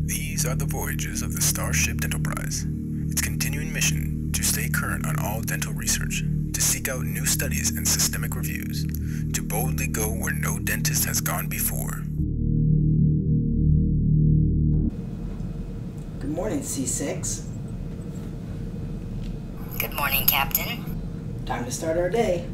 These are the voyages of the Starship Dentalprize. Its continuing mission to stay current on all dental research, to seek out new studies and systemic reviews, to boldly go where no dentist has gone before. Good morning, C6. Good morning, Captain. Time to start our day.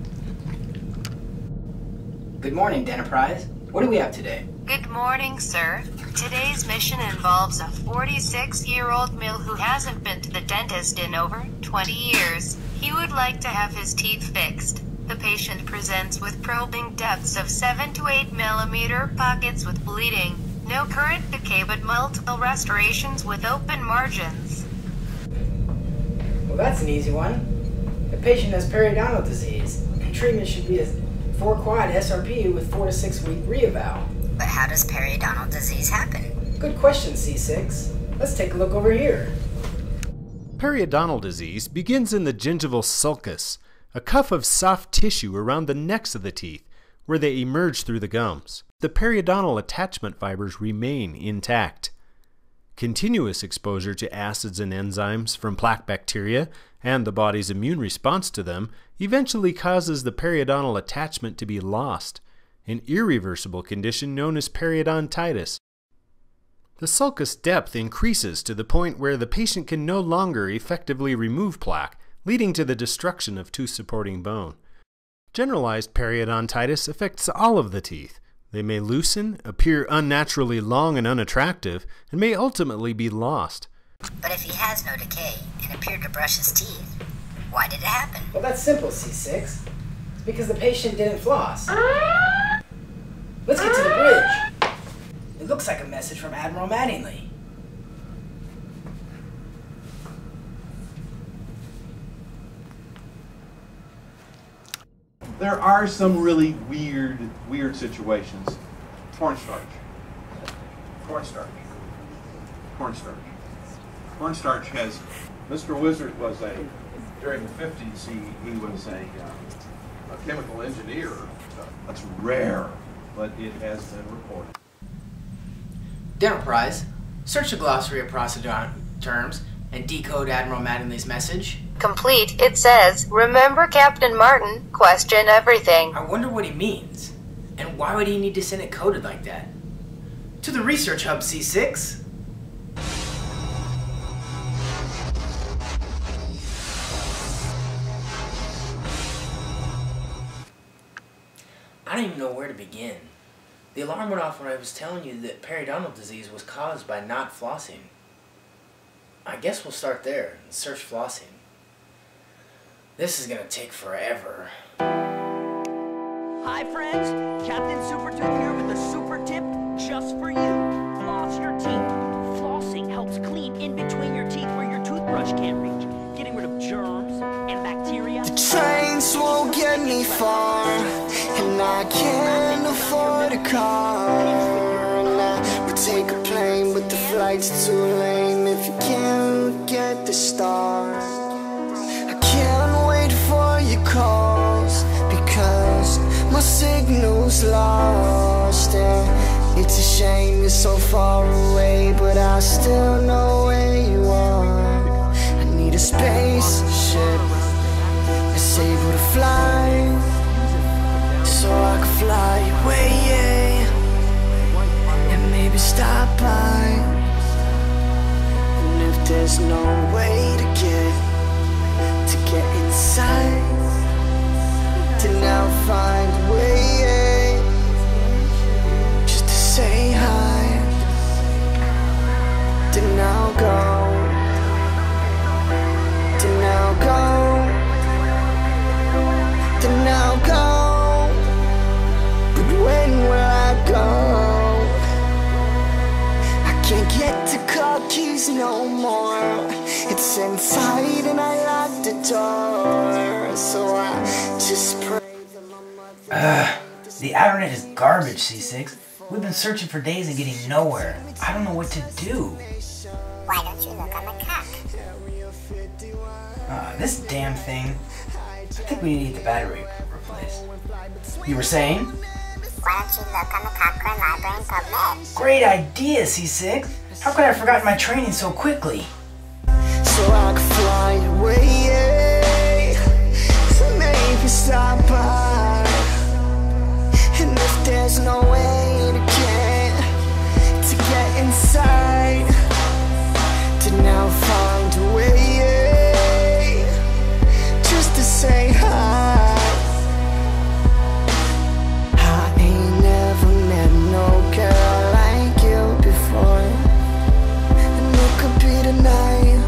Good morning, Dentalprize. What do we have today? Good morning, sir. Today's mission involves a 46-year-old male who hasn't been to the dentist in over 20 years. He would like to have his teeth fixed. The patient presents with probing depths of 7 to 8 millimeter pockets with bleeding. No current decay but multiple restorations with open margins. Well, that's an easy one. The patient has periodontal disease, and treatment should be a 4-quad SRP with 4 to 6 week re-eval. But how does periodontal disease happen? Good question, C6. Let's take a look over here. Periodontal disease begins in the gingival sulcus, a cuff of soft tissue around the necks of the teeth, where they emerge through the gums. The periodontal attachment fibers remain intact. Continuous exposure to acids and enzymes from plaque bacteria and the body's immune response to them eventually causes the periodontal attachment to be lost, an irreversible condition known as periodontitis. The sulcus depth increases to the point where the patient can no longer effectively remove plaque, leading to the destruction of tooth-supporting bone. Generalized periodontitis affects all of the teeth. They may loosen, appear unnaturally long and unattractive, and may ultimately be lost. But if he has no decay and appeared to brush his teeth, why did it happen? Well, that's simple, C6. It's because the patient didn't floss. Let's get to the bridge. It looks like a message from Admiral Mattingly. There are some really weird situations. Cornstarch. Cornstarch. Cornstarch. Cornstarch has, Mr. Wizard was during the 50s, he was a chemical engineer. That's rare, but it has been reported. Dentalprize, search the glossary of procedure terms and decode Admiral Mattingly's message. Complete, it says, "Remember Captain Martin, question everything." I wonder what he means. And why would he need to send it coded like that? To the research hub, C6. I don't even know where to begin. The alarm went off when I was telling you that periodontal disease was caused by not flossing. I guess we'll start there and search flossing. This is gonna take forever. Hi friends, Captain Supertooth here with a super tip just for you. Floss your teeth. Flossing helps clean in between your teeth where your toothbrush can't reach, getting rid of germs and bacteria. The trains won't get me far, and I can't afford a car. And I would take a plane, but the flight's too lame if you can't get the start. I can't wait for your calls because my signal's lost, and it's a shame you're so far away, but I still know where you are. I need a spaceship that's able to fly, so I can fly away, and maybe stop by. And if there's no way to get inside, then I'll find a way just to say hi. Then I'll go. Then I'll go. Then I'll go. But when will I go? I can't get to car keys no more. It's inside and I locked the door, so I just pray that The internet is garbage, C6. We've been searching for days and getting nowhere. I don't know what to do. Why don't you look on the cock? This damn thing. I think we need to get the battery replaced. You were saying? Why don't you look on the Cochrane Library and PubMed? Great idea, C6. How could I have forgotten my training so quickly? So I could fly away, maybe stop by. And if there's no way to get inside, to now find a way just to say hi. I ain't never met no girl like you before, and it could be tonight,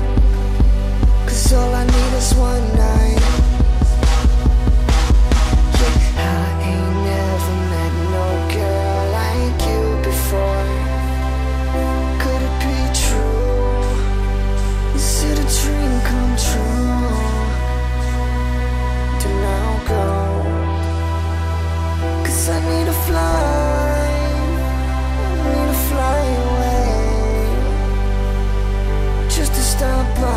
'cause all I need is one night. Yeah, I ain't never met no girl like you before. Could it be true? Is it a dream come true? To now go, 'cause I need to fly, I need to fly away, just to stop by.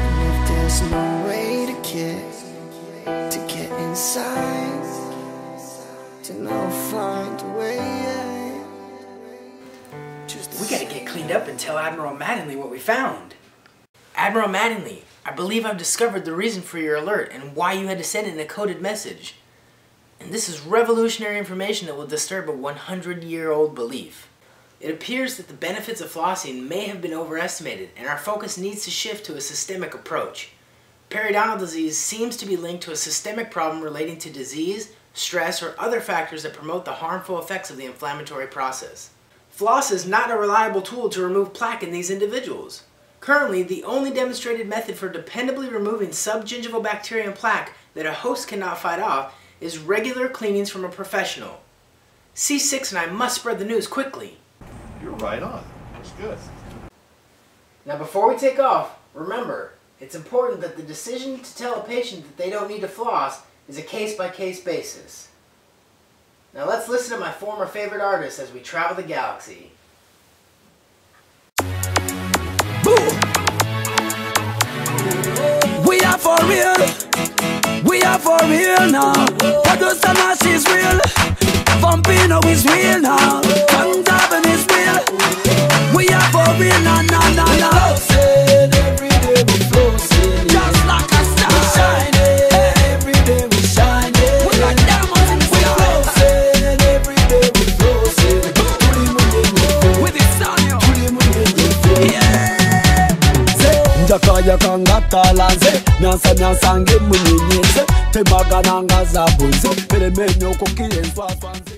And if there's no way to get inside, to now find a way, just to We gotta get cleaned up and tell Admiral Mattingly what we found. Admiral Mattingly, I believe I've discovered the reason for your alert and why you had to send in a coded message. And this is revolutionary information that will disturb a 100-year-old belief. It appears that the benefits of flossing may have been overestimated, and our focus needs to shift to a systemic approach. Periodontal disease seems to be linked to a systemic problem relating to disease, stress, or other factors that promote the harmful effects of the inflammatory process. Floss is not a reliable tool to remove plaque in these individuals. Currently, the only demonstrated method for dependably removing subgingival bacteria and plaque that a host cannot fight off is regular cleanings from a professional. C6 and I must spread the news quickly. You're right on. That's good. Now before we take off, remember, it's important that the decision to tell a patient that they don't need to floss is a case-by-case basis. Now let's listen to my former favorite artist as we travel the galaxy. We are for real. We are for real now. Produce and mash is real. Vampino is real now. Contaban is real. We are for real now, now, now, now. Flossing, every day we flossing. Just like a star. We shining, every day we shining. We got diamonds in the sky. We flossing, every day we flossing. With the sun, yo. Yeah. Njakaya kangata lanze. Nyansa nyansa nge munyenyeze. Temaga nanga zabunze. Pele menyo kukiye nswa swanze.